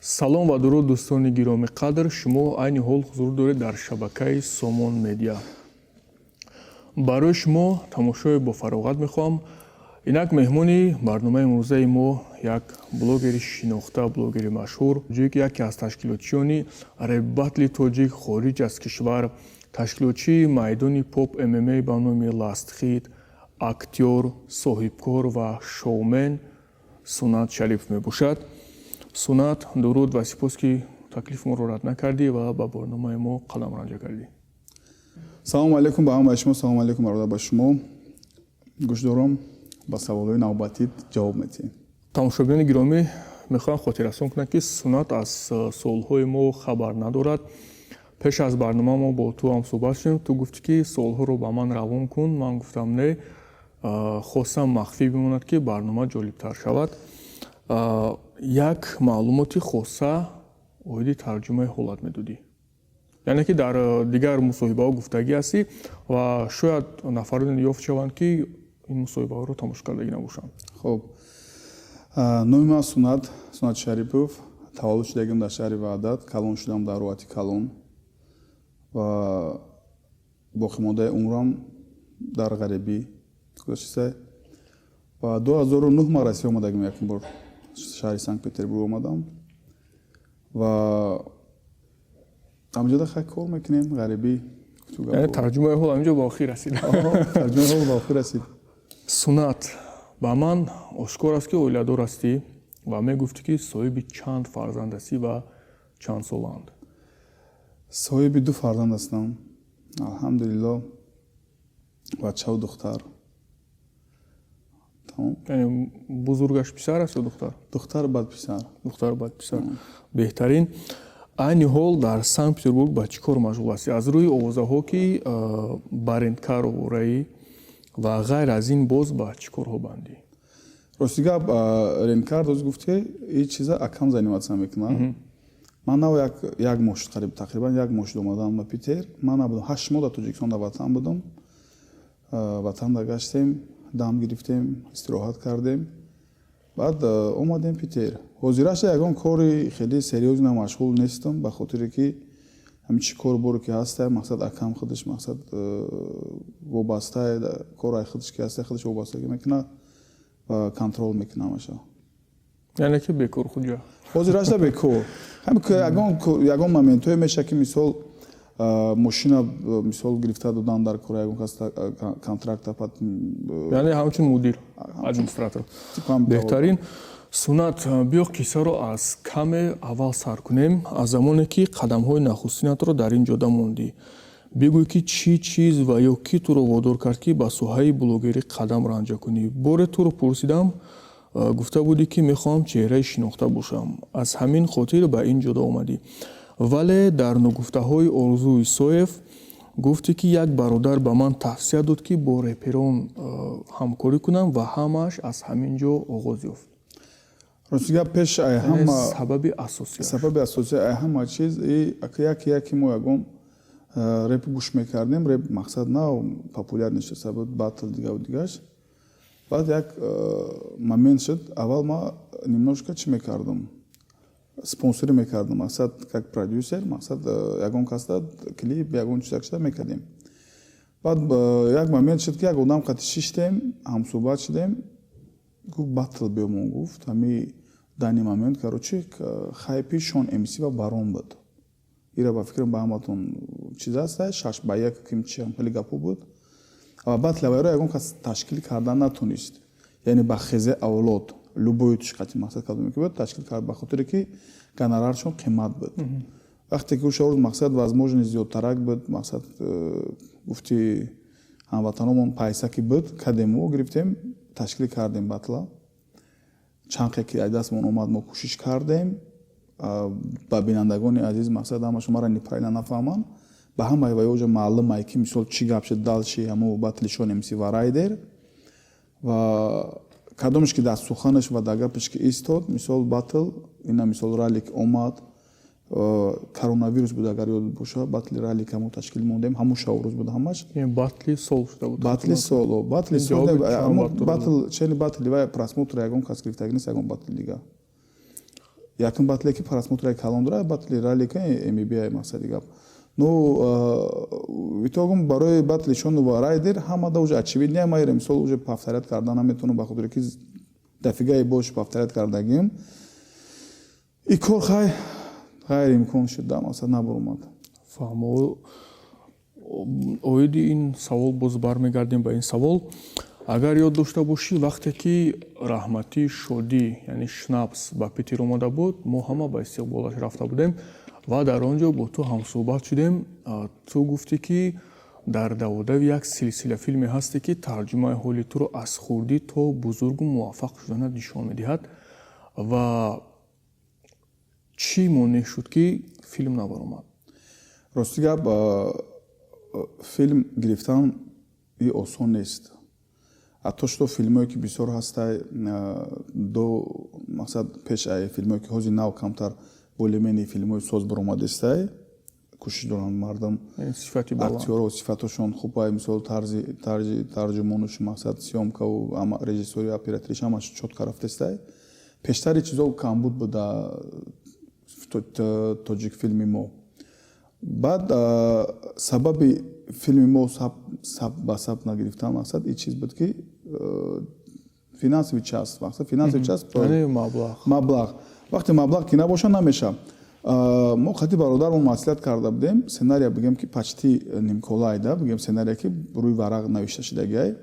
салом ва дуруд дӯстони гироми қадр, шумо айни ҳол ҳузур доред дар шабакаи Сомон Медиа. Барои шумо тамошои бо фароғат мехоҳам. Инак меҳмони барномаи имрӯзаи мо як блогери шинохта, блогери машҳур, яке аз ташкилотчиёни реб-батли тоҷик хориҷ аз кишвар, ташкилотчии майдони поп ММА ба номи Ластхит, актёр, соҳибкор ва шоумен Сунат Шарипов мебошад. Сунат, дуруд ва сипос, ки таклиф моро рад накардӣ ва ба барномаи мо қадамранҷа кардӣ. Салому алейкум ба ҳамаи шумо, салому алейкум бародар ба шумо. Гӯш дорам ба саволҳои навбатӣ ҷавоб медиҳем. Тамошобинони гиромӣ, мехоҳам хотиррасон кунам, ки Сунат аз солҳои мо хабар надорад. Пеш аз барнома мо бо ту ҳам суҳбат шудем. Ту гуфтӣ, ки солҳоро ба ман равон кун. Ман гуфтам не, хостам махфӣ бимонад, ки барнома ҷолибтар шавад. Як маълумоти хоса оиди тарҷумаи ҳолат медодӣ. Яъне ки дар дигар мусоҳибаҳо гуфтагӣ ҳастӣ ва шояд нафароне ёфт шаванд, ки ин мусоҳибаҳоро тамошо кардагӣ набошанд. Хуб, номи ман Сунат Шарипов, таваллуд шудагим дар шаҳри Ваҳдат, калон шудам дар роҳати Калон ва боқимондаи умрам дар ғарибӣ гузашта. Ва 2009 ман Россия омадагим, якин бор шаҳри Санкт-Петербург омадам ва ҳамҷода хай кор мекунем, ғарибӣ. Тарҷумаи ҳол ҳамҷо ба охир расид. Тарҷумаи ҳол ба охир расид. Сунат, ба ман ошкор аст, ки оиладор ҳастӣ ва мегуфтӣ, ки соҳиби чанд фарзанд ҳастӣ ва чанд соланд? Соҳиби 2 фарзанд ҳастам. Алҳамдулиллоҳ, бачаву духтар. Яъне бузургаш писар аст ё духтар? Духтар баъд писар. Духтар баъд писар. Беҳтарин. Айни ҳол дар Санкт-Петербург ба чӣ кор машғул ҳастӣ? Аз рӯи овозаҳо, ки барендкар овораӣ ва ғайр аз ин боз ба чӣ корҳо бандӣ? Рости гап, ренкар доз гуфте, ин чиза акам заниматсия мекунам. Ман нав як моҳ шуд, қариб тақрибан як моҳ шуд омадан ба Питер. Ман набудам 8 моҳ дар Тоҷикистон дар ватан будам. Ватанда гаштем, дам гирифтем, истироҳат кардем. Баъд омадем Питер. ҳозираш ягон кори хеле сериёзна машғул нестам, ба хотире ки ҳамин чӣ корборе ки ҳаста, мақсад акам худаш, мақсад вобаста кораи худаш ки ҳаста, худаш вобастагӣ мекунад ва контрол мекунад ҳамаша. Яъне ки бекор хуҷа. ҳозираш бекор. Ягон моментҳое меша, ки мисол мошина мисол гирифта додан дар кора ягон кас контракта пад. Яъне ҳамчун мудир, администратор. Беҳтарин. Сунат, биё қиссаро аз каме аввал сар кунем. Аз замоне ки қадамҳои нахустинатро дар ин ҷода мондӣ. Бигӯй, ки чӣ чиз ва ё ки туро водор кард, ки ба соҳаи блогерӣ қадам ранҷа кунӣ? Боре туро пурсидам, гуфта будӣ, ки мехоҳам чеҳраи шинохта бошам. Аз ҳамин хотир ба ин ҷода омадӣ. Вале дар нугуфтаҳои Орзуи Соев гуфтӣ, ки як бародар ба ман тавсия дод, ки бо реперон ҳамкорӣ кунам ва ҳамааш аз ҳамин ҷо оғоз ёфт. Рости гап, пеш сабаби асосӣ ҳама чиз яке мо ягон реп гӯш мекардем. Реп мақсад на популяр нишаста буд, батл дигаву дигаш. Баъд як момент шуд, аввал ма немножко чӣ мекардам, спонсорӣ мекардам, мақсад как продюсер, мақсад ягон каста клип, ягон чиз якшуда мекардем. Баъд як момент шуд, ки як одам қатишиштем, ҳамсӯҳбат шудем, гуфт батл биёмон, гуфт ҳами дани момент короче хайпи Шон МС ва Барон буд. Ира ба фикрам ба ҳаматон чиз аст, 6-1 кимчи хеле гапо буд. Ва батлавайро ягон кас ташкил кардан натонист. Яъне ба хезе авлод любой тушқати мақсад кардем ки буд ташкил кард, ба хотире ки гонораршон қимат буд. Вақте ки ушавуд мақсад возможно зиёдтарак буд, мақсад гуфти ҳамватаномон пайса ки буд, кадемо гирифтем, ташкил кардем батла. Чанқе ки аз дастмон омад, мо кӯшиш кардем ба бинандагони азиз, мақсад ҳама шумара нипайла нафаҳманд, ба ҳамаи ва ёҷа маълум ай ки мисол чӣ гап шуд далши ҳамо батли Шон МС ва Райдер ва кадомаш ки дар суханаш ва дар гапаш ки истод, мисол батл ина мисол ралик омад, коронавирус буд, агар ёд боша, батли ралик ҳамо ташкил мондем, ҳамон шаврӯз буд ҳамаш. Батли сол шуда буд. Батли сол, батли сол, батл чени батли ва просмотр ягон кас гирифтагӣ нест, ягон батли дига. якин батле ки просмотрай калон дора батли ралика MBA мақсади гап ну итогум барои батлишон ва райдер ҳамада уже очевидно майра мисол уже повторят кардан наметонам ба худре ки дафигаи бош повторят кардагим и кор хайр имкон шуда мақсад набуромад фаҳмо оиди ин савол боз бармегардем ба ин савол агар ёд дошта бошӣ вақте ки раҳматӣ шодӣ яъне шнапс ба питер омада буд мо ҳама ба истиқболаш рафта будем ва дар он ҷо бо ту ҳамсӯҳбат шудем ту гуфтӣ ки дар даводави як силсила филме ҳасте ки тарҷумаи ҳоли туро аз хурдӣ то бузургу муваффақ шуданат нишон медиҳад ва чӣ монеъ шуд ки филм набаромад рости гап филм гирифтан осон нест ҳатто шуто филмое ки бисёр ҳастай до мақсад пеш ай филмое ки ҳозир нав камтар болемени филмои соз баромадестай кӯшиш доранд мардам актёро сифаташон хубай мисол тарҷумонуш мақсад сёмкаву режиссёри операториш ҳамаш чотка рафтестай пештари чизо камбуд буда тоҷик филми мо баъд сабаби филми мо ба саб нагирифтан мақсад ин чиз буд ки финансови часп мақсад финансови часп маблағ вақте маблағ ки набоша намеша мо хати бародармон маслиҳат карда будем сценария бигем ки почти нимколаайда бигем сценария ки рӯи варақ навишта шудагиай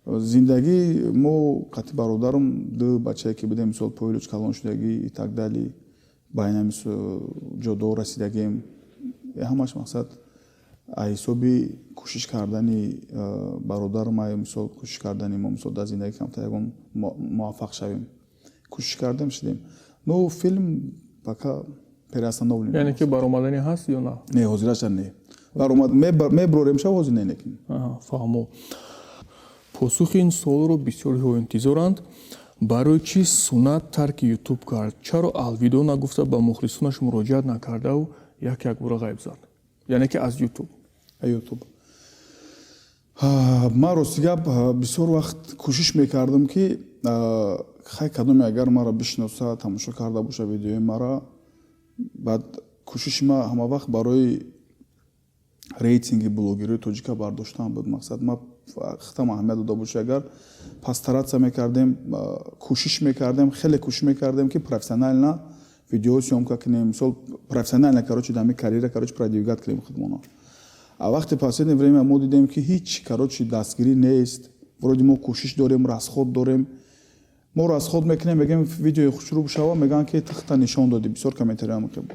зиндагӣ мо хати бародарам ду бачае ки будем мисол поилуч калон шудагӣ и так дали байнами ҷодо расидагем ҳамаш мақсад ҳисоби кӯшиш кардани бародарам мисол кӯшиш кардани мо мисол дар зиндагӣ камтар ягон муваффақ шавем кӯшиш кардем шудем ну филм пока переостановлен яъне ки баромадани ҳаст ё на не ҳозираша не мебурорем шав ҳозир ненекин фаҳмо посухи ин суолро бисёриҳо интизоранд барои чӣ сунат тарки ютуб кард чаро алвидо нагуфта ба мухлисонаш муроҷиат накардау як бура ғайб зад яъне ки аз ютуб ман рости гап бисёр вақт кӯшиш мекардам ки хай кадоме агар маро бишноса тамошо карда боша видеои мара баъд кӯшиши ман ҳама вақт барои рейтинги блогерои тоҷика бардоштан буд мақсад ман хитам аҳамият дода боша агар пастаратса мекардем кӯшиш мекардем хеле кӯшиш мекардем ки профессионально видео съёмка кунем мисол профессионально короче дами карьера короче продвигат кунем худмона а вақти последнее время мо дидем ки ҳеҷ короче дастгирӣ нест вроде мо кӯшиш дорем расход дорем мо расход мекунем мегем видеои хушрӯ шава мегӯянд ки тахта нишон доди бисёр комментариҳо мекунем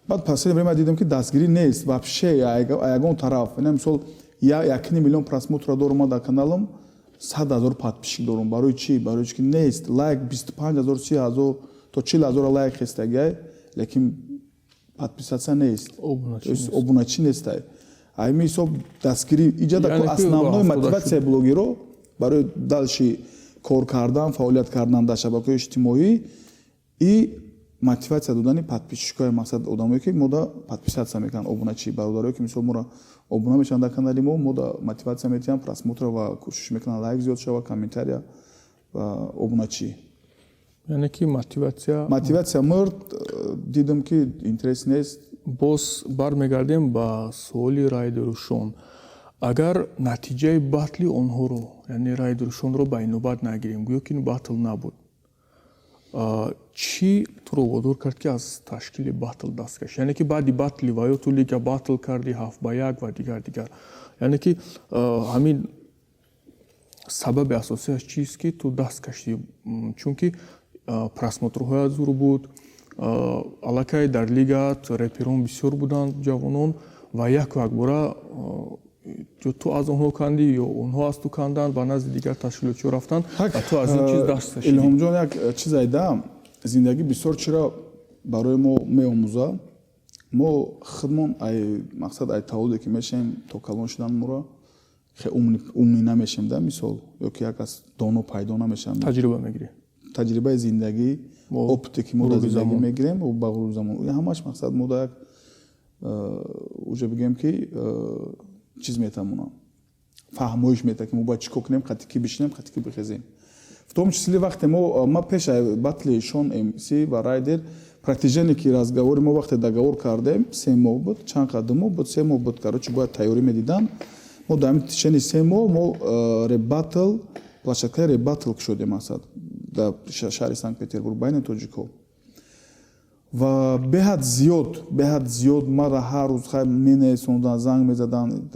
баъд последнее время дидем ки дастгирӣ нест вообще ягон тараф мисол 1 миллион просмотра дорум дар каналам 100 000 подписчик дорум барои чӣ барои ки нест лайк 25 000 30 000 то 40 000 лайк хестагиай лекин подписаться нест обуначӣ нестай ҳамин ҳисоб дастгирӣ иҷода основной мотивация блогеро барои дальши кор кардан фаъолият кардан дар шабакаҳои иҷтимоӣ и мотивация додани подписчикои мақсад одамое ки мода подписаться мекунанд обуначӣ бародарое ки мисол моро обуна мешаванд дар канали мо мода мотивация метиҳам просмотра ва кӯшиш мекунанд лайк зиёд шава комментария ва обуначӣ яъне ки мотивация мурд дидам ки интерес нест боз бармегардем ба суоли райдерушон агар натиҷаи батли онҳоро яъне райдерушонро ба инобат нагирем гӯё ки батл набуд чӣ туро водор кард ки аз ташкили батл даст кашид яъне ки баъди батли ва ё ту лига батл карди 7-1 ва дигар яъне ки ҳамин сабаби асосиаш чист ки ту даст кашидӣ чунки просмотрҳоят зур буд аллакай дар лигаат реперон бисёр буданд ҷавонон ва як бора ту аз онҳо кандӣ ё онҳо аз ту канданд ба назди дигар ташкилотчиҳо рафтанд ва ту аз ин чиз даст кашидӣ илҳомҷон як чиз айдаам зиндагӣ бисёр чиро барои мо меомӯза мо худмон мақсад ай таваллуде ки мешавем то калон шудан моро умнӣ намешем да мисол ё ки як аз доно пайдо намешавем таҷриба мегирӣ таҷрибаи зиндагӣ опите ки мо дар зиндагӣ мегирем ба ғурури замон ҳамаш мақсад мо да як уже бигем ки чиз метамонам фаҳмоиш мета ки мо бояд чӣ кор кунем хати ки бишинем хати ки бихезем В том числе вақте ма пеш батли Шон МС ва Райдер протяжении ки разговори мо вақте договор кардем 3 моҳ буд, чанд қадам буд, 3 моҳ буд, короче бояд тайёрӣ медидан. Мо дар тишени 3 моҳ мо ребатл площадкаи ребатл шудем масад дар шаҳри Санкт-Петербург байни тоҷикҳо. Ва беҳад зиёд мара ҳар рӯз менесондан, занг мезадан,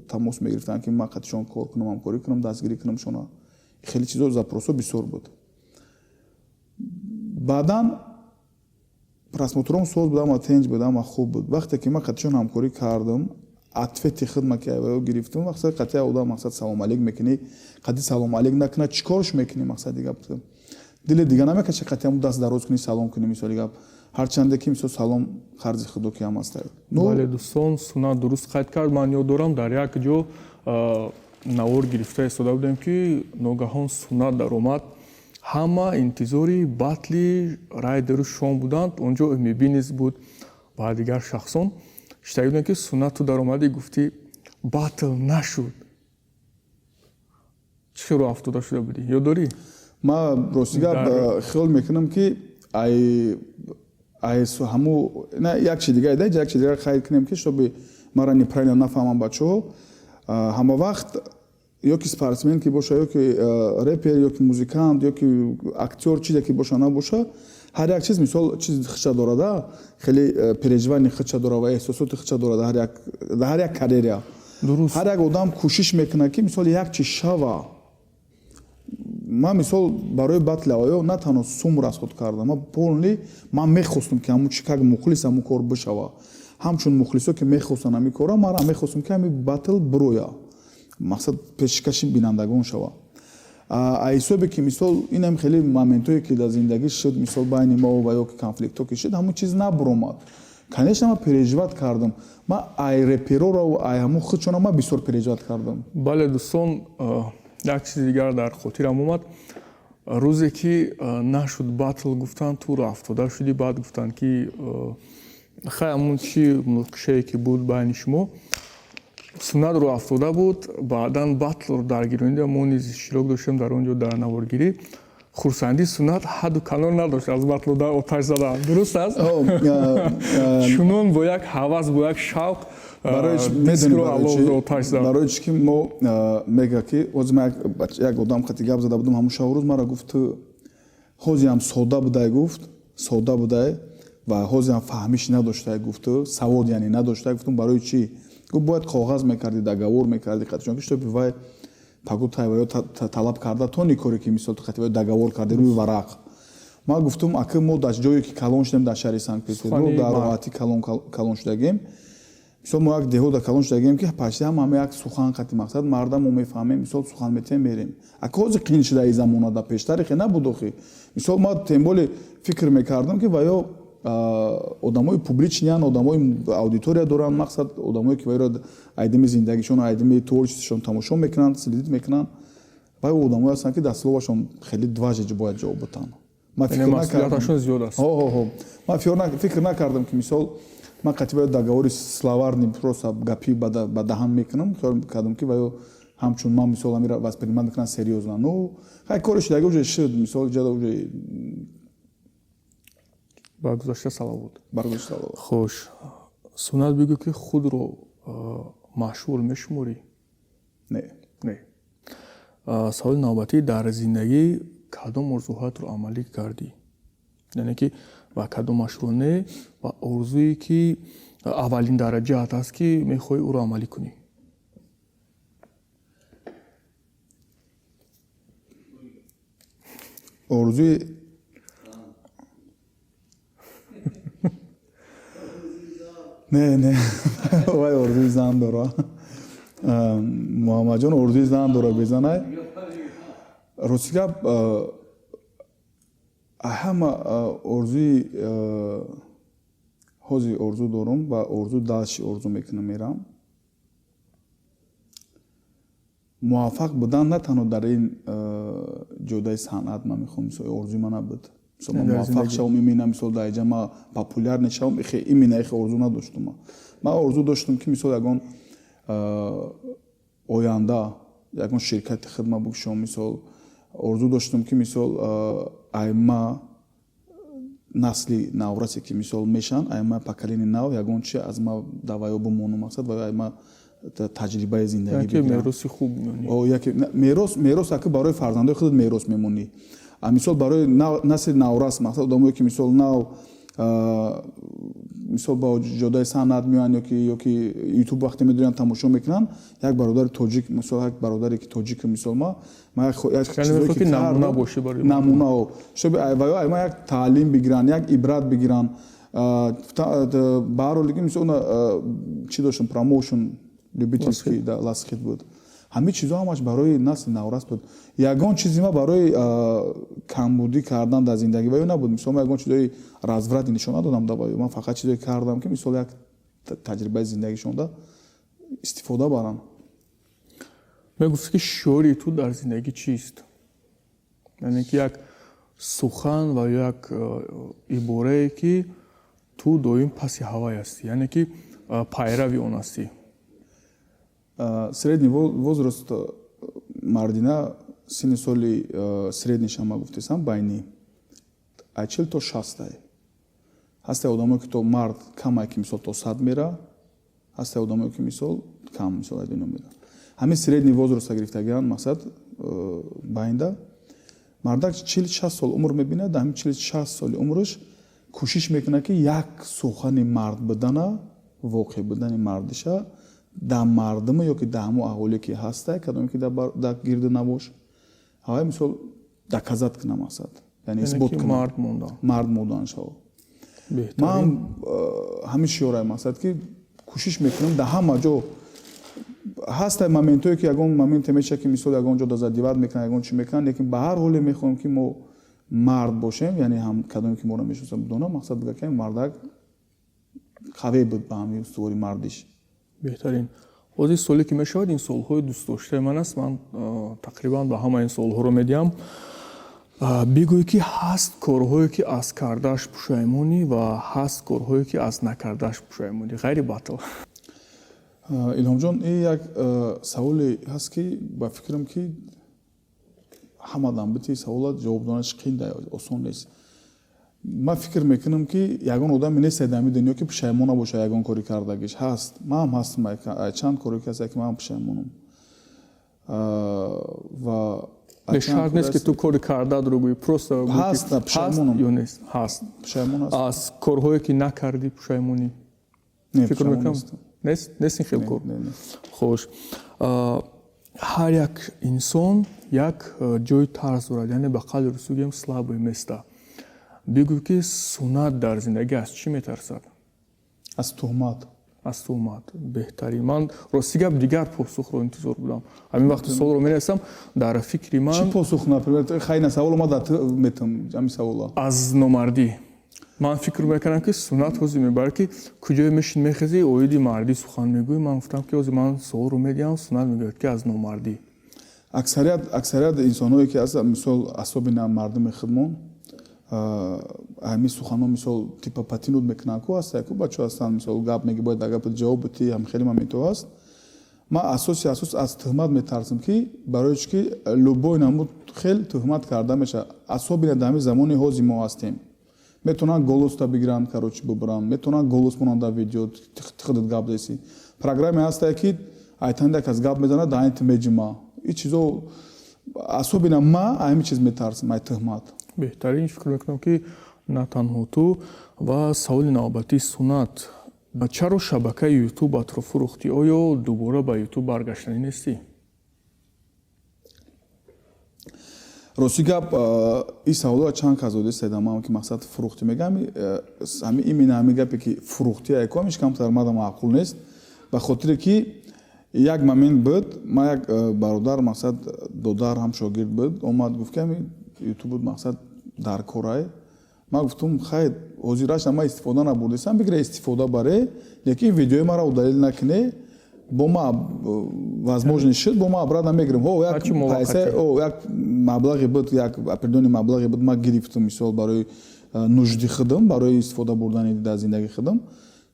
тамос мегирифтан ки ман қатишон кор кунам, ҳамкорӣ кунам, дастгирӣ кунам шона. Хеле чизо запросо бисёр буд. Баъдан просмотром соз будам ва тенҷ будам ва хуб буд. Вақте ки ман қатишон ҳамкорӣ кардам, ответи хидма ки гирифтам, вақте қатия одам мақсад салом алейк мекунӣ, қади салом алейк накуна чикорш мекунӣ мақсад дига буд. Дили дига намекаша қатиам даст дароз кунӣ, салом кунӣ мисоли гап. ҳарчанде ки мисол салом қарзи худо ки ҳам аст. бале дӯстон, Сунат дуруст қайд кард. Ман ёд дорам дар як ҷо навор гирифта истода будем ки ногаҳон Сунат даромад. Ҳама интизори батли Райдеру Шон буданд. Он ҷо мебиниз буд ба дигар шахсон. Иштаги будем ки Сунату даромадӣ гуфтӣ батл нашуд. Чӣ роҳ афтода шуда будӣ? Ёд дорӣ? Ман ростигап хиёл мекунам ки ҳаму як чи дига як чи дига қайд кунем ки шоби мара неправильно нафаҳмам бачаҳо. Ҳама вақт ёки спортсмен ки боша, ёки репер, ёки музикант, ёки актёр чизе ки боша набоша, ҳар як чиз мисол чизи хича дорада, хеле переживани хича дора ва эҳсосоти хича дорада ҳар як карьера. Дуруст. Ҳар як одам кӯшиш мекунад ки мисол як чи шава. Ман мисол барои батли оё на танҳо сум расход кардам, ман мехостам ки ҳамун чи как мухлис ҳамун кор бишава. Ҳамчун мухлисо ки мехостанд ҳамин кора, ман мехостам ки ҳамин батл бироя. Мақсад пешкаши бинандагон шава. Ҳисобе ки мисол инам хеле моментое ки дар зиндагӣ шуд, мисол байни мо ва ёки конфликто ки шуд, ҳамун чиз набуромад. Конечно ман переживат кардам. Ман ай репероро ай ҳамун худшона ман бисёр переживат кардам. Бале дӯстон, як чизи дигар дар хотирам омад. Рӯзе ки нашуд батл гуфтанд, ту рафтода шудӣ, баъд гуфтанд ки хай ҳамун чи муноқишае ки буд байни шумо Сунат ро афтода буд, баъдан батлро даргиронидем, мо низ иштирок доштем дар он ҷо дар наворгирӣ. Хурсандии Сунат ҳадду канор надошт аз батлу дар оташ задан. Дуруст аст? Чунон бо як ҳавас, бо як шавқ барои чӣ ки мо мега ки як одам қати гап зада будам ҳамун шаврӯз мара гуфт ҳозиам сода будай гуфт, сода будай ва ҳозиам фаҳмиш надоштай гуфту, савод яъне надоштай гуфтум барои чӣ? Гуфт бояд коғаз мекарди, договор мекарди қатишон ки штоби вай пагу тайваё талаб карда то никоре ки мисол қативаё договор карди рӯи варақ. Ман гуфтум ака мо дар ҷое ки калон шудем дар шаҳри Санкт-Петербург дар роҳатӣ калон шудагем. Мисол мо як деҳода калон шудагем ки пашти ҳама як сухан қати мақсад марда мо мефаҳмем, мисол сухан метем мерем. Ака ҳозир қиин шуда и замона дар пештари хе набуд охи. Мисол ман темболи фикр мекардам ки ваё одамои публичниян, одамои аудитория доранд, мақсад одамое ки вайро айдами зиндагишон, айдами творчествошон тамошо мекунанд, следит мекунанд. Вай одамое ҳастанд ки дар словашон хеле дважеҷ бояд ҷавоб батан. Ман фикр накардам ки мисол ман қатибаё договори словарни просто гапи ба даҳан мекунам, хиёл кардам ки ваё ҳамчун ман мисол амира воспринимат мекунам серьёзно. Ну хай кори шудаги уже шуд, мисол ҷада уже баргузашта салавот. Хош, Сунат бигӯ ки худро машҳур мешуморӣ? Не. Саволи навбатӣ, дар зиндагӣ кадом орзуҳоятро амалӣ кардӣ? Яъне ки ва кадом машҳур не ва орзуе ки аввалин дараҷаат аст ки мехоҳӣ ӯро амалӣ кунӣ? орзуи не вай орзуи зан дора. Муҳаммадҷон орзуи зан дора безанай. Ростигап ҳама орзуи ҳозир орзу дорам ва орзу дашти орзу мекунам мерам. Муваффақ будан на танҳо дар ин ҷодаи санъат ман мехоҳам, мисол орзуи ман набуд. Мисол ман муваффақ шавам, имена мисол дар ҷа ман популярне шавам, имена орзу надоштум. Ман орзу доштам ки мисол ягон оянда ягон ширкати хидмат букушам, мисол орзу доштам ки мисол айма насли наврасе ки мисол мешан айма поколени нав ягон чи аз ма даваё бимонам мақсад ва айма таҷрибаи зиндагӣ яке мероси хуб мемонӣ. яке мерос аки барои фарзандаи худат мерос мемонӣ. Мисол барои насли наврас мақсад одамое ки мисол нав мисол ба ҷодаи санъат меоянд ёки ютуб вақте медоранд тамошо мекунанд як бародари тоҷик мисол як бародаре ки тоҷик мисол ма як чизое ки намуна боше барои намуна шоби айма як таълим бигиранд як ибрат бигиранд ба ҳар ҳол мисол чӣ доштам промоушн любительский ласхит буд. ҳамин чизо ҳамаш барои насли наврас буд. Ягон чизи ма барои камбудӣ кардан дар зиндагӣ ваё набуд. Мисол ман ягон чизои разврати нишон надодам дар ваё. Ман фақат чизое кардам ки мисол як таҷрибаи зиндагишонда истифода барам. мегуфти ки шиёри ту дар зиндагӣ чист? яъне ки як сухан ва як иборае ки ту доим паси ҳавай ҳастӣ, яъне ки пайрави он ҳастӣ. Средний возраст мардина синни соли средниша ма гуфтесам байни 40 то 60 ҳастаи одамое ки то мард камае ки мисол то 100 мера ҳастаи одамое ки мисол кам мисол аз дуниё мера. ҳамин средний возраста гирифтагианд мақсад байнда мардак 40-60 сол умр мебинад. ҳамин 40-60 соли умрш кӯшиш мекунад ки як сухани мард будана воқеъ будани мардиша дар мардуме ёки дар ҳамон аҳолие ки ҳастае кадоме ки дар гирду набош ҳавай мисол доказат кунам мақсад яъне исбот кунам мард монданшава. ман ҳамин шиёрае мақсад ки кӯшиш мекунам дар ҳама ҷо ҳастае моментое ки ягон моменте меша ки мисол ягон ҷо дозадиват мекунад ягон чӣ мекунад лекин ба ҳар ҳоле мехоҳем ки мо мард бошем яъне ҳам кадоме ки моро мешиносад бидонам мақсад буд ки мардак қавӣ буд ба ҳамин устувори мардиш. беҳтарин. ҳозир соле ки мешавад ин солҳои дӯстдоштаи ман аст. ман тақрибан ба ҳама ин солҳоро медиҳам. бигӯй ки ҳаст корҳое ки аз кардааш пушаймонӣ ва ҳаст корҳое ки аз накардааш пушаймонӣ. ғайри батл. илҳомҷон ин як саволе ҳаст ки ба фикрам ки ҳамадан бити саволат ҷавоб донаш қиин осон нест. ман фикр мекунам ки ягон одаме нестае дар ҳамин дунё ки пушаймон набошад ягон кори кардагиш. ҳаст. ман ҳам ҳастам чанд коре ки ҳаст ки ман ҳам пушаймонам. ва шарт нест ки ту кори кардаатро гӯӣ просто ҳаст пушаймонам ё нест ҳаст. пушаймон ҳаст. аз корҳое ки накардӣ пушаймонӣ фикр мекунам нест ин хел кор. хош ҳар як инсон як ҷои тарс дорад, яъне ба қавли русӣ гӯем слабое место. бигӯ ки суннат дар зиндагӣ аз чӣ метарсад? аз туҳмат. аз туҳмат. беҳтарин. ман рости гап дигар посухро интизор будам. ҳамин вақти суолро менависам дар фикри ман. чӣ посух например хайна саволо ма дар метам ҳамин савола. аз номардӣ. ман фикр мекардам ки суннат ҳозир мебарад ки куҷое мешин мехезӣ оиди мардӣ сухан мегӯӣ. ман гуфтам ки ҳозир ман суолро медиҳам суннат мегӯяд ки аз номардӣ. аксарият инсонҳое ки ҳастанд мисол асоби мардуми хидмон ҳамин суханҳо мисол типа патинуд мекунанд ку ҳастае ку бачаҳо ҳастанд мисол гап меги бояд дар гапат ҷавоб бидӣ ҳам хеле моментҳо ҳаст. ман асос аз туҳмат метарсам ки барои чӣ ки любой намуд хел туҳмат карда мешавад. асоби дар ҳамин замони ҳозир мо ҳастем. метавонанд голоста бигиранд карочи бубуранд, метавонанд голос монанд дар видео тиқдид гап деси. программе ҳастае ки айтанда кас гап мезанад дар айнти меҷима. ин чизо асоби ма ҳамин чиз метарсам ай туҳмат. беҳтарин фикр мекунам ки на танҳо ту ва саволи навбатии суннат. чаро шабакаи ютубатро фурӯхтӣ? оё дубора ба ютуб баргаштанӣ нестӣ? рости гап ин саволо чанд казоди седамам ки мақсад фурӯхтӣ мегам именно ҳамин гапе ки фурӯхтӣ айкомиш камтар мада маъқул нест. ба хотире ки як момент буд ман як бародар мақсад додар ҳам шогирд буд омад гуфт ки ҳамин ютуб мақсад дар корае. ман гуфтам хайр ҳозираш ама истифода набурдесам бигире истифода баре лекин видеои маро удалил накуне бо ма возможно шуд бо ма обратно мегирем. як пайса як маблағе буд як определённый маблағе буд ман гирифтам мисол барои нужди худам барои истифода бурдани дар зиндагии худам.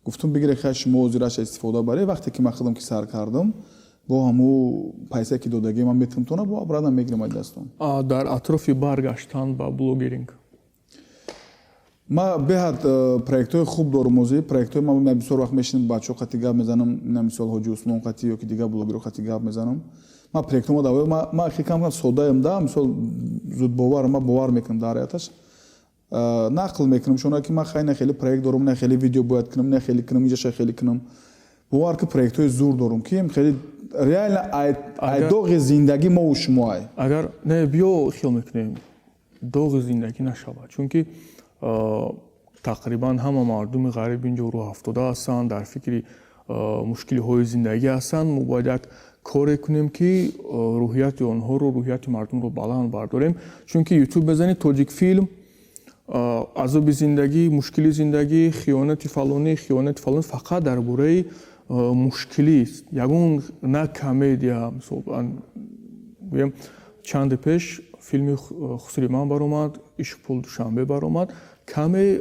гуфтам бигире хайр шумо ҳозираш истифода баре. вақте ки ман худам ки сар кардам бо ҳамун пайсае ки додагӣ ман метавонам тона бо брада мегирам ай дастон. дар атрофи баргаштан ба блогеринг ма беҳад проектҳои хуб дорум ҳозир. Проектҳои ман бисёр вақт мешинам бачаҳо қати гап мезанам, мисол ҳоҷи Усмон қати ё ки дигар блогерҳо қати гап мезанам. Ма проектҳомо давои ма хикам содаам да, мисол зудбовар ма бовар мекунам дар ҳаяташ. Нақл мекунам шуна ки ма хай не хеле проект дорум, не хеле видео бояд кунам, не хеле кунам, инҷа ша хеле кунам. Бовар ки проектҳои зур дорум ки хеле реально айдоғи зиндагӣ мо у шумо ай. агар не биё хел мекунем доғи зиндагӣ нашавад, чунки тақрибан ҳама мардуми ғариб инҷо рӯ ҳафтода ҳастанд, дар фикри мушкилиҳои зиндагӣ ҳастанд. Мо бояд як коре кунем ки рӯҳияти онҳоро, рӯҳияти мардумро баланд бардорем. Чунки ютуб мезанед тоҷик филм, азоби зиндагӣ, мушкили зиндагӣ, хиёнати фалонӣ, хиёнати фалон фақат дар бораи мушкилист. Ягон на комедия, мисол гӯям чанде пеш филми Хусриман баромад, Ишқ пул душанбе баромад. Каме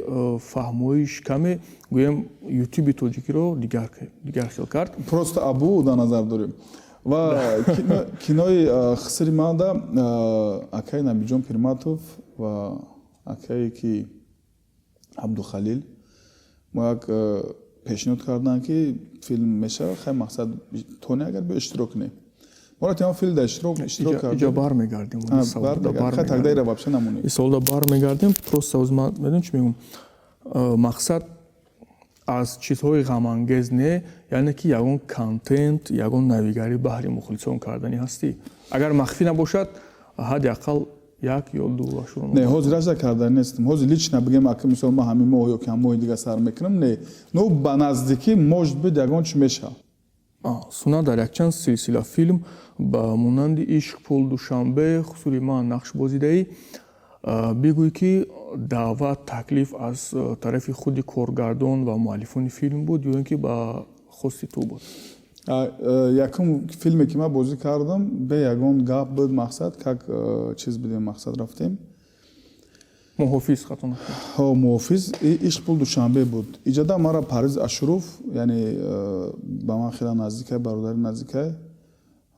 фаҳмоиш, каме гӯям ютуби тоҷикиро дигар хел кард. Просто абу дар назар дорем. Ва кинои Хусриманда акаи Набиҷон Пирматов ва акае ки Абдухалил мо як пешниҳод карданд ки филм мешавад, хай мақсад тоне агар бо иштирок кунем. Мора тема филм да иштирок кардем. Иҷа бармегардем. Хай тагдайра вообще намонем. Исолда бармегардем, просто озма медонем чӣ мегӯям. Мақсад аз чизҳои ғамангез не, яъне ки ягон контент, ягон навигари баҳри мухлисон кардани ҳастӣ. Агар махфӣ набошад, ҳадди ақал як ё ду ашуро. Не, ҳозир аша кардани нестам. Ҳозир лично бигем ака мисол ма ҳамин моҳ ё ки ҳам моҳи дигар сар мекунам, не. Ну ба наздикӣ может бит ягон чӣ мешавад. Суна дар якчанд силсила филм ба монанди Ишқ пул душанбе, Хусриман нақшбозидаӣ бигӯй ки даъват, таклиф аз тарафи худи коргардон ва муаллифони филм буд ё ин ки ба хости ту буд? Якум филме ки ман бозӣ кардам, бе ягон гап буд мақсад, как чиз будем мақсад рафтем. Муҳофиз хато накунед. Муҳофиз Ишқ пул душанбе буд. Иҷода мара Париз Ашуров, яъне ба ман хеле наздикай, бародари наздикай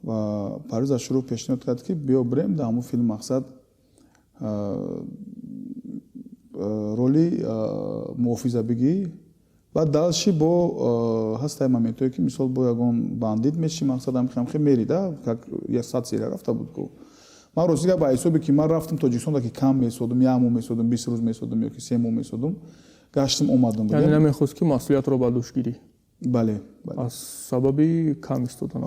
ва Париз Ашуров пешниҳод кард ки биё бирем дар ҳамун филм мақсад роли муҳофиза бигӣ ва далши бо ҳастай моментое ки мисол бо ягон бандит меши мақсад ҳамхе мери да, как 100 серия рафта буд ку. Ман ростига ба ҳисоби ки ман рафтам Тоҷикистон ки кам месодум, 1 моҳ месодум, 20 рӯз месодум ё ки 3 моҳ месодум, гаштам омадам. Яъне намехост ки масъулиятро ба дӯш гирӣ. Бале. Аз сабаби кам истодан.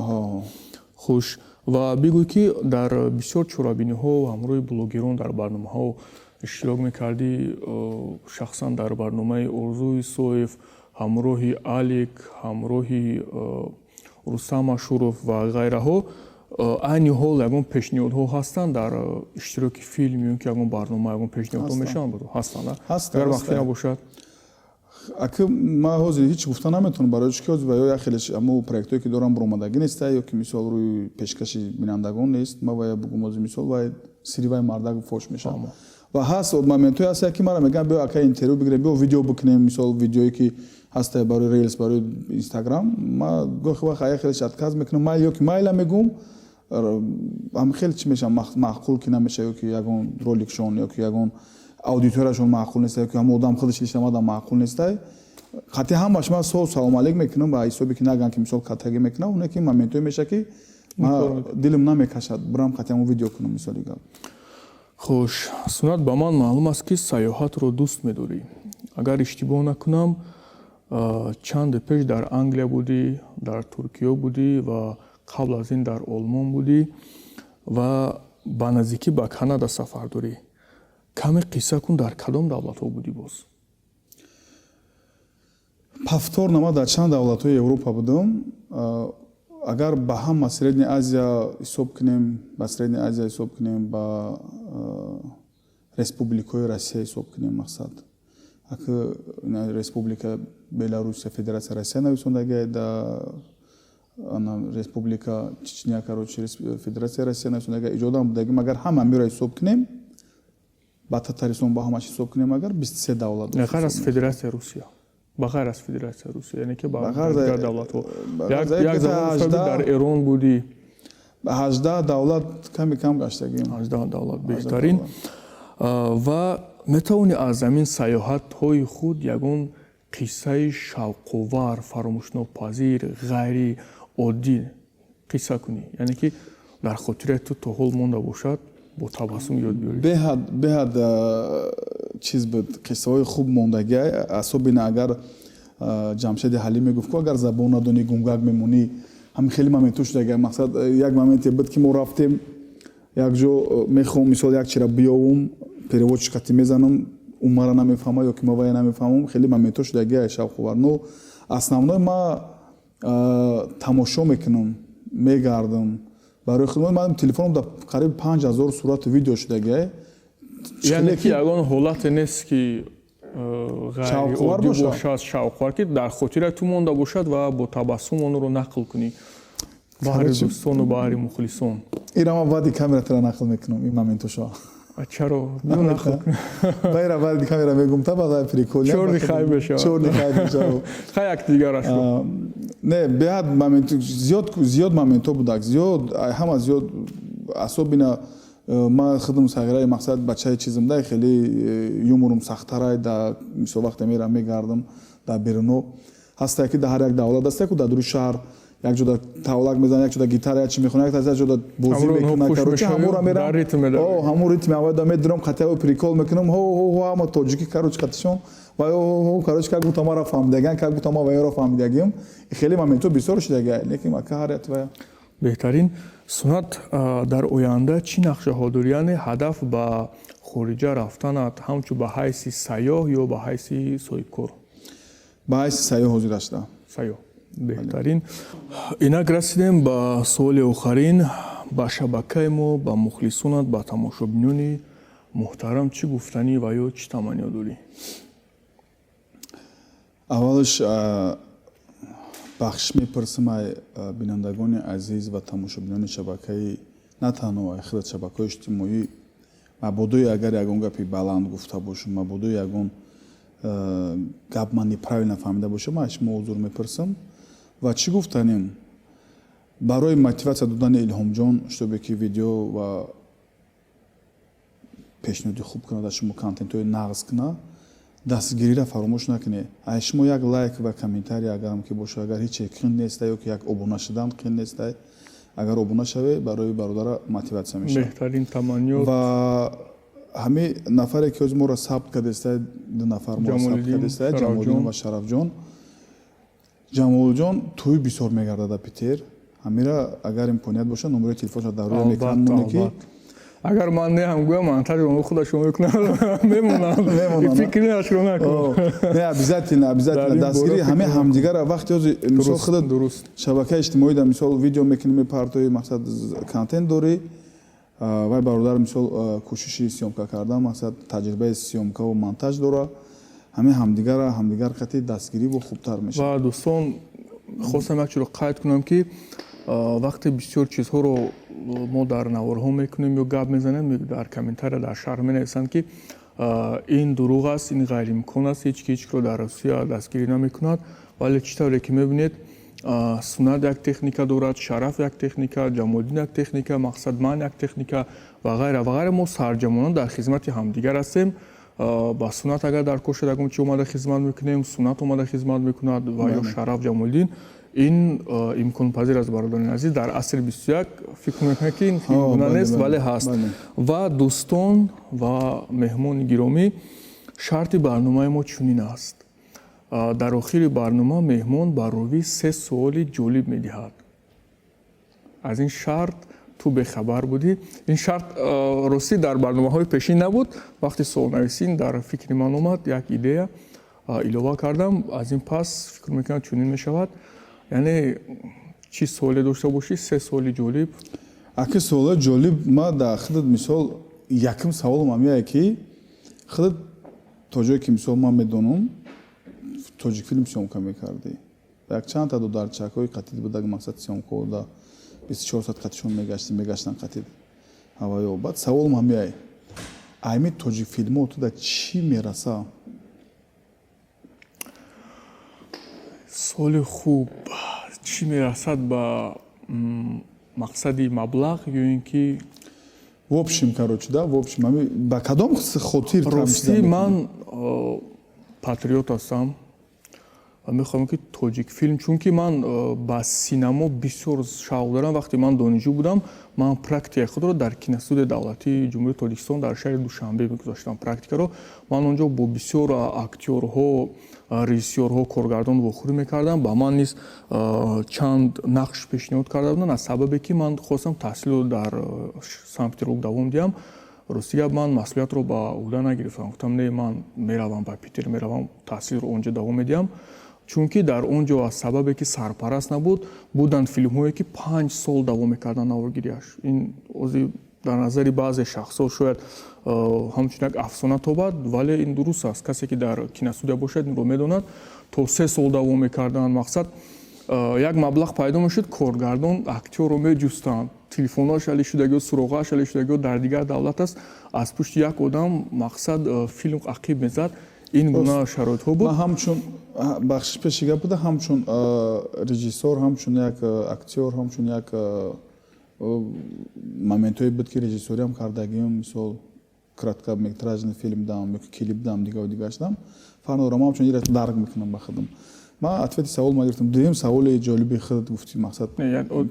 Хуш. Ва бигӯй ки дар бисёр чорабиниҳо ҳамроҳи блогерон дар барномаҳо иштирок мекардӣ, шахсан дар барномаи Орзуи Соев, ҳамроҳи Алик, ҳамроҳи Рустам Ашуров ва ғайраҳо, айни ҳол ягон пешниҳодҳо ҳастанд дар иштироки филм ё ки ягон барнома, ягон пешниҳодҳо мешаванд буд? Ҳастанд? Агар вақте набошад? Ака ман ҳозир ҳеҷ гуфта наметавонам барои чӣ ки ҳозир ё хеле ҳамун проектҳое ки дорам баромадагӣ нест, ё ки мисол рӯи пешкаши бинандагон нест. Ман вая бугум ҳозир мисол вай сири вай мардак фош мешавад. Ва ҳаст моментҳое ҳаст ки мара мегӯям биё ака интервю бигирем, биё видео бикунем, мисол видеое ки ҳаста барои Reels, барои Instagram. Ман гоҳи вақт хеле шатказ мекунам, майл ё ки майла мегӯм, ҳам хеле чӣ мешавад маъқул ки намешавад, ё ки ягон роликшон ё ки ягон аудиторияшон маъқул нест, ё ки ҳамун одам худаш ишламада маъқул нест. Қати ҳамаш ман салом алейк мекунам ба ҳисоби ки наган ки мисол катагӣ мекунам, оне ки моментое меша ки ман дилам намекашад бурам қати ҳамун видео кунам мисоли гап. Хуш, Сунат, ба ман маълум аст ки сайёҳатро дӯст медорӣ. Агар иштибоҳ накунам, чанде пеш дар Англия будӣ, дар Туркиё будӣ ва қабл аз ин дар Олмон будӣ ва ба наздикӣ ба Канада сафар дорӣ. Каме қисса кун, дар кадом давлатҳо будӣ боз? Пафтор нама дар чанд давлатҳои Европа будам. Агар ба ҳама Средняя Азия ҳисоб кунем, ба Средняя Азия ҳисоб кунем, ба Республикаи Россия ҳисоб кунем мақсад. Ака Республика Беларусия, Федератсия Россия нависондагӣ, да Республика Чечня, короче, Федератсия Россия нависондагӣ иҷодам будагӣ, агар ҳама миро ҳисоб кунем, ба Татаристон ба ҳамаш ҳисоб кунем, агар 23 давлат. Ғайр аз Федератсия Русия. ба ғайр аз Федератсияи Русия, яъне ки ба Ба ғайр дигар давлатҳо. Як ғайр замон гуфтаби дар Эрон будӣ. 18 давлат ками кам гаштагим. 18 давлат беҳтарин. Ва метавонӣ аз замин сайёҳатҳои худ ягон қиссаи шавқовар, фаромӯшнопазир, ғайри оддӣ қисса кунӣ, яъне ки дар хотираи ту то ҳол монда бошад, бо табассум ёд биёрӣ. Беҳад чиз буд, қиссаҳои хуб мондагиай. Асобина агар Ҷамшеди Ҳалӣ мегуфт ку агар забон надонӣ гумгак мемонӣ, ҳамин хеле моментҳо шудагиай. Мақсад як моменте буд ки мо рафтем як ҷо, мехоҳам мисол як чира биёвум, переводчик қати мезанам, умара намефаҳма ё ки ма вая намефаҳмам, хеле моментҳо шудагиай шавқовар. Но основной ма тамошо мекунам, мегардам. Барои худмон ман телефонам дар қариб 5000 сурату видео шудагиай. Яъне ки ягон ҳолате нест ки ғайриоддӣ бошад, шавқовар, ки дар хотираи ту монда бошад ва бо табассум онро нақл кунӣ баҳри дӯстону баҳри мухлисон. Ира ман баъди камератара нақл мекунам ин моментошо. Чаро? Бу нақл кунӣ. Байра баъди камера мегум та баъда приколи. Чорни хай бешавад. Чорни хай бешавад. Хай як дигараш ку. Не, беҳад момент зиёд моментҳо будак. Зиёд ҳама зиёд асобина ман худам сағираи мақсад бачаи чизам дай хеле юморум сахтарай да мисол вақте мерам мегардам дар беруно. Ҳастае ки дар ҳар як давлат ҳастае ку дар дуруи шаҳр як ҷода тавлак мезанад, як ҷода гитара ячи мехонад, як ҷода бозӣ мекунад. Короче ҳамура мерам. Ҳамун ритми аввалда медурам, қатиҳо прикол мекунам. Ҳама тоҷики короче қатишон. Ва короче как будто маро фаҳмидагиан, как будто ма ваёро фаҳмидагим. Хеле моментҳо бисёр шудагиай, лекин мака ҳар як вая. Беҳтарин. Сунат дар оянда чӣ нақшаҳо дорӣ? Яъне ҳадаф ба хориҷа рафтанат ҳамчун ба ҳайси сайёҳ ё ба ҳайси соҳибкор? Ба ҳайси сайёҳ ҳозир ҳастам. Сайёҳ. Беҳтарин. Инак расидем ба суоли охарин. Ба шабакаи мо, ба мухлисонат, ба тамошобинони муҳтарам чӣ гуфтанӣ ва ё чӣ таманниё дорӣ? Аввалаш бахшиш мепурсам ай бинандагони азиз ва тамошобинони шабакаи на танҳо ахират шабакаҳои иҷтимоӣ, мабодои агар ягон гапи баланд гуфта бошам, мабодои ягон гап ман неправилно фаҳмида бошам, аз шумо узр мепурсам. Ва чӣ гуфтанем? Барои мотиватсия додани Илҳомҷон, шутобе ки видео ва пешниҳоди хуб кунад, аз шумо контентҳои нағз кунад, дастгириро фаромӯш накунед. Аз шумо як лайк ва комментарий агарам ки боша, агар ҳеҷ қин нест ё ки як обуна шудан қин нест, агар обуна шаве барои бародара мотиватсия мешавад. Беҳтарин таманниёт. Ва ҳамин нафаре ки ҳозир моро сабт кардестаед, ду нафар моро сабт кардестаед, Ҷамолиддин ва Шарафҷон. Ҷамолҷон тӯй бисёр мегардад Питер. Ҳамира агар имконият боша номерои телефонашо дар рӯи экран монӣ ки агар ман неҳам гӯям монтажро худашон мекунад мемонад. Фикри нашро накун. Не, обязательно дастгири ҳаме ҳамдигара вақти ҳозир мисол худат шабакаи иҷтимоӣ дар мисол видео мекунӣ мепартои мақсад контент дорӣ, вай бародар мисол кӯшиши сиёмка кардан, мақсад таҷрибаи сиёмка ва монтаж дора. ҳаме ҳамдигар қати дастгирӣ бо хубтар мешавад. Ва дӯстон, хостам як чизро қайд кунам ки вақте бисёр чизҳоро мо дар наворҳо мекунем ё гап мезанем, дар комментария дар шарҳ менависанд ки ин дурӯғ аст, ин ғайриимкон аст, ҳеҷ киро дар Русия дастгирӣ намекунад. Вале чӣ тавре ки мебинед, Сунат як техника дорад, Шараф як техника, Ҷамолиддин як техника, мақсад ман як техника ва ғайра. Мо сарҷамонан дар хизмати ҳамдигар ҳастем. Ба Сунат агар дар кор шуд ягон чӣ омада хизмат мекунем, Сунат омада хизмат мекунад ва ё Шараф, Ҷамолиддин. Ин имконпазир аст бародарони азиз. Дар асри 21 фикр мекунам ки ин гуна нест, вале ҳаст. Ва дӯстон ва меҳмони гиромӣ, шарти барномаи мо чунин аст. Дар охири барнома меҳмон ба рӯи 3 суоли ҷолиб медиҳад. Аз ин шарт ту бехабар будӣ. Ин шарт рости дар барномаҳои пешин набуд. Вақти суолнависӣ дар фикри ман омад, як идея илова кардам. Аз ин пас фикр мекунам чунин мешавад. Яъне чӣ суоле дошта бошӣ, 3 суоли ҷолиб. Аки суолаи ҷолиб ма дар худат мисол якум саволам ҳамяе ки худат то ҷое ки мисол ман медонам тоҷикфилм сиёмка мекардӣ. Як чанд та додарчакҳои қатид будаг, мақсад сиёмкаҳо да 24 соат қатишон мегаштан қатид ҳаваё. Баъд саволам ҳамяе, айми тоҷикфилмҳо туда чӣ мераса? суоли хуб. Чӣ мерасад ба мақсади маблағ ё ин ки в общем короче да в общем ба кадом хотир рости ман патриот ҳастам ва мехоҳам ки тоҷик филм чунки ман ба синамо бисёр шавқ дорам. Вақте ман донишҷӯ будам ман практикаи худро дар киностудияи давлатии ҷумҳурии Тоҷикистон дар шаҳри Душанбе мегузоштам практикаро. Ман онҷо бо бисёр актёрҳо, режиссёрҳо, коргардон вохӯрӣ мекардам. Ба ман низ чанд нақш пешниҳод карда буданд аз сабабе ки ман хостам таҳсилро дар Санкт-Петербург давом диҳам. Рости гап ман масъулиятро ба уҳда нагирифтам. Гуфтам не, ман меравам ба Питер, меравам таҳсилро онҷо давом медиҳам. Чунки дар он ҷо аз сабабе ки сарпараст набуд, буданд филмҳое ки 5 сол давом мекарданд наворгириаш. Ин ози дар назари баъзе шахсҳо шояд ҳамчун як афсона тобад, вале ин дуруст аст. Касе ки дар киностудия бошад инро медонад. То 3 сол давом мекарданд. Мақсад як маблағ пайдо мешуд, коргардон актёрро меҷустанд. Телефонҳоаш али шудагиҳо, суроғааш али шудагиҳо дар дигар давлат аст. Аз пушти як одам мақсад филм ақиб мезад. Ин гуна шароитҳо буд. Ман ҳамчун бахшиш пеши гап буда, ҳамчун режиссёр, ҳамчун як актёр, ҳамчун як моментҳое буд ки режиссёриам кардагиам, мисол краткометражный филм дам ёки клип дам, дигааш дам. Фарқ надорам, ҳамчун ира дарк мекунам ба худам. Ман ответи савол гирифтам. Дуюм саволи ҷолиби худат гуфтӣ мақсад.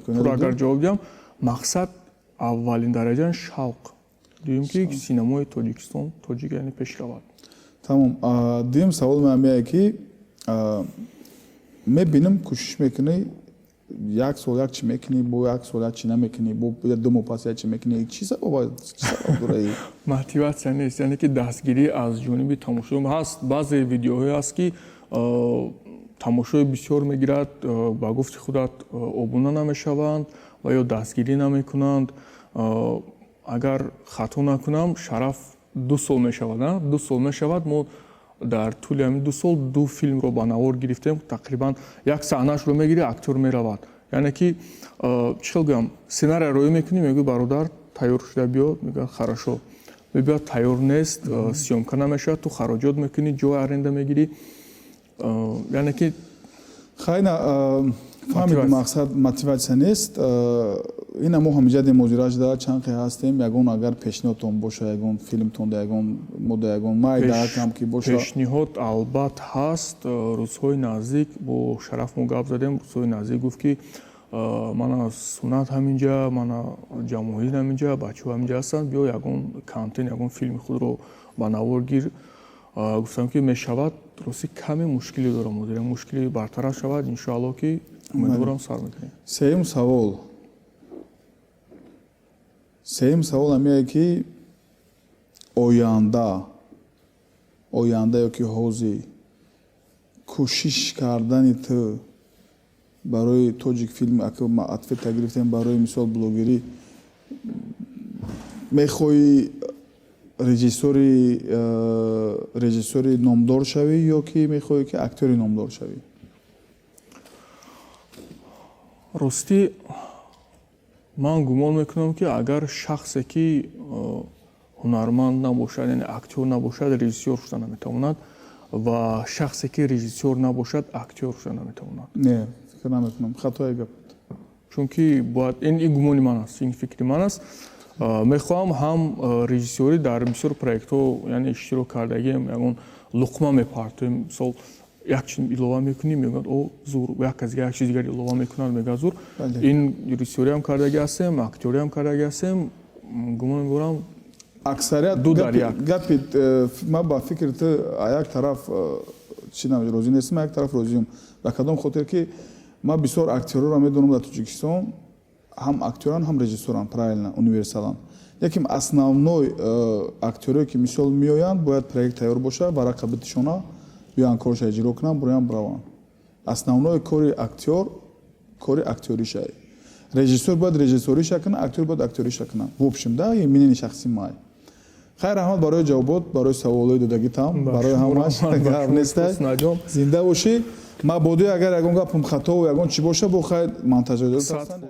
Пур агар ҷавоб диҳам, мақсад аввалин дараҷа шавқ. Дуюм ки синамои Тоҷикистон, тоҷик яъне пеш равад. Тамом. Дуюм савол ман меяд ки мебинам кӯшиш мекунӣ, як сол як чӣ мекунӣ, бо як сол як чӣ намекунӣ, бо 2 моҳ пас як чӣ мекунӣ. Чӣ сабаб дораи мотиватсия нест, яъне ки дастгирӣ аз ҷониби тамошоён ҳаст. Баъзе видеоҳое ҳаст ки тамошои бисёр мегирад, ба гуфти худат обуна намешаванд ва ё дастгирӣ намекунанд. Агар хато накунам, Шараф 2 сол мешавад. 2 сол мешавад. Мо дар тӯли ҳамин 2 сол 2 филмро ба навор гирифтем. Тақрибан як саҳнашро мегирӣ, актёр меравад. Яъне ки чӣ хел гӯям, сценарий роӣ мекунӣ, мегӯ бародар тайёр шуда биё, мегӯяд хорошо. Мебиёд тайёр нест, сиёмка намешавад, ту хароҷот мекунӣ, ҷой аренда мегирӣ. Яъне ки хайна фаҳмидӣ мақсад мотиватсия нест. Ина мо ҳамиҷади муҷира шуда чанд қи ҳастем. Ягон агар пешниҳодтон боша, ягон филмтон да ягон мода ягон майдакам ки боша. Пешниҳод албат ҳаст. Рӯзҳои наздик бо Шараф мо гап задем. Рӯзҳои наздик гуфт ки мана сунат ҳаминҷа, мана ҷамоҳир ҳаминҷа, бачаҳо ҳаминҷа ҳастанд, биё ягон контент, ягон филми худро ба навор гир. Гуфтам ки мешавад. Рости каме мушкиле дорам, ҳозир мушкили бартарaf шавад, иншоалло ки умедворам сар мекунем. Сеюм савол ҳамеяе ки оянда ёки ҳозир кӯшиш кардани ту барои тоҷик филм ответа гирифтем барои мисол блогерӣ мехоҳӣ режиссёри номдор шавӣ ёки мехоҳӣ ки актёри номдор шавӣ? Ростӣ ман гумон мекунам ки агар шахсе ки ҳунарманд набошад, яъне актёр набошад, режиссёр шуда наметавонад ва шахсе ки режиссёр набошад, актёр шуда наметавонад. Не, фикр намекунам. Хатои гап. Чунки бояд ин гумони ман аст, ин фикри ман аст. Мехоҳам ҳам режиссёрӣ дар бисёр проектҳо яъне иштирок кардагием, ягон луқма мепартоем, мисол як чиз илова мекунем, мегӯяд о зур, як аз як чиз дигар илова мекунад, мегӯяд зур. Ин режиссёриам кардаги ҳастем, актёриам кардаги ҳастем. Гумон мебарам аксарият гапи ман ба фикри ту як тараф чӣ намед розӣ нестам, як тараф розиам. Ба кадом хотир ки ман бисёр актёрро медонам дар Тоҷикистон, ҳам актёран, ҳам режиссёран, правилно, универсалан. Яким основной актёре ки мисол меоянд, бояд проект тайёр боша, варақа битишона, биёян корша иҷро кунанд, буроян браванд. Основной кори актёр, кори актёриша. Режиссёр бояд режиссёриша кунад, актёр бояд актёриша кунад. В общем, да, ин минини шахси май. Хайр раҳмат барои ҷавобот, барои саволои додагитам, барои ҳамаш гап нестай. Зинда бошӣ. Мабодӣ агар ягон гапам хато, ягон чӣ боша, бо хайр монтажоҷот ҳастанд.